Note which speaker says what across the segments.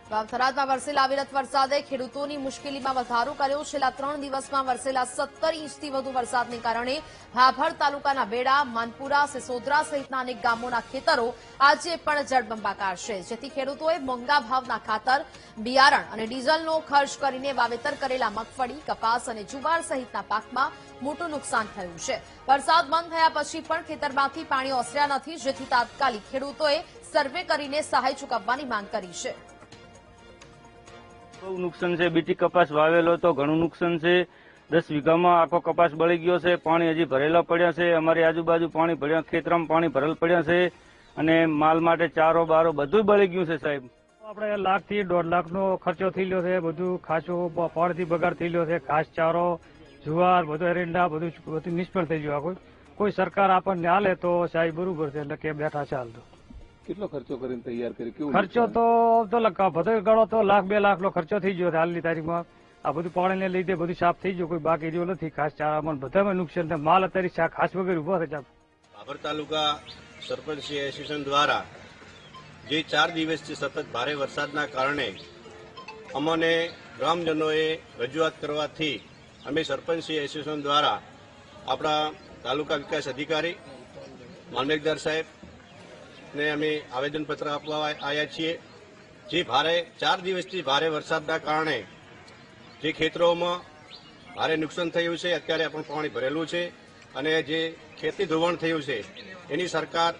Speaker 1: થરાદમાં વરસેલા અવિરત વરસાદે ખેડૂતોની મુશ્કેલીમાં વધારો કર્યો। છેલ્લા 3 દિવસમાં વરસેલા 17 ઇંચથી વધુ વરસાદને કારણે ભાભર તાલુકાના બેડા, માનપુરા, સિસોદરા સહિતના અનેક ગામોના ખેતરો આજે પણ જળબંબાકાર છે, જેથી ખેડૂતોએ મોંઘા ભાવના ખાતર, બિયારણ અને ડીઝલનો ખર્ચ કરીને વાવેતર કરેલા મગફળી, કપાસ અને જુવાર સહિતના પાકમાં મોટું નુકસાન થયું છે। વરસાદ બંધ થયા પછી પણ ખેતરમાંથી પાણી ઓસર્યા નથી, જેથી તાત્કાલિક ખેડૂતોએ સર્વે કરીને સહાય ચૂકવવાની માંગ કરી છે।
Speaker 2: બહુ નુકસાન છે। બીટી કપાસ વાવેલો તો ઘણું નુકસાન છે। 10 વીઘામાં આખો કપાસ બળી ગયો છે। પાણી હજી ભરેલા પડ્યા છે। અમારી આજુબાજુ પાણી ભર્યા, ખેતરમાં પાણી ભરેલ પડ્યા છે અને માલ માટે ચારો બારો બધું બળી ગયું છે સાહેબ।
Speaker 3: આપણે 1 લાખ થી 1.5 લાખનો ખર્ચો થઈ ગયો છે। બધું ખાસું પાણીથી બગાડ થઈ ગયો છે। ઘાસ ચારો, જુવાર, બધું એરંડા બધું નિષ્ફળ થઈ ગયું। કોઈ સરકાર આપણને હાલે તો સાહેબ બરોબર છે, એટલે કે બેઠા છે હાલ તો।
Speaker 4: કેટલો ખર્ચો કરીને તૈયાર કરી? કેવું
Speaker 3: ખર્ચો તો બધો ગણો તો 1 લાખ 2 લાખનો ખર્ચો થઈ ગયો હાલની તારીખમાં। આ બધું પાણીને લીધે બધું સાફ થઈ ગયું, કોઈ બાકી રહ્યો નથી। ખાસ ચારામાં બધામાં નુકસાન થાય। માલ અત્યારે ખાસ વગેરે ઉભો થાય।
Speaker 5: ભાભર તાલુકા સરપંચ એસોસિએશન દ્વારા જે 4 દિવસથી સતત ભારે વરસાદના કારણે અમને ગ્રામજનોએ રજૂઆત કરવાથી અમે સરપંચ એસોસિએશન દ્વારા આપણા તાલુકા વિકાસ અધિકારી મામલતદાર સાહેબ ને અમે આવેદનપત્ર આપવા આવ્યા છીએ। જે 4 દિવસથી ભારે વરસાદના કારણે જે ખેતરોમાં ભારે નુકસાન થયું છે, અત્યારે પણ પાણી ભરેલું છે અને જે ખેતી ધોવાણ થયું છે એની સરકાર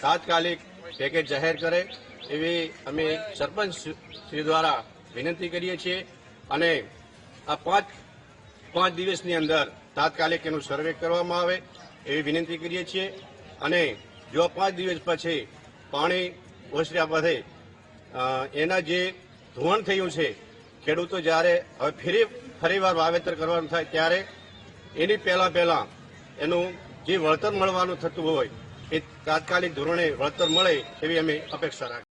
Speaker 5: તાત્કાલિક પેકેજ જાહેર કરે એવી અમે સરપંચ શ્રી દ્વારા વિનંતી કરીએ છીએ અને આ 5 દિવસની અંદર તાત્કાલિક એનું સર્વે કરવામાં આવે એવી વિનંતી કરીએ છીએ। અને જો 5 દિવસ પછી પાણી ઓસર્યા પછી એના જે ધોવાણ થયું છે, ખેડૂતો જ્યારે હવે ફરીવાર વાવેતર કરવાનું થાય ત્યારે એની પહેલા એનું જે વળતર મળવાનું થતું હોય એ તાત્કાલિક ધોરણે વળતર મળે એવી અમે અપેક્ષા રાખીએ।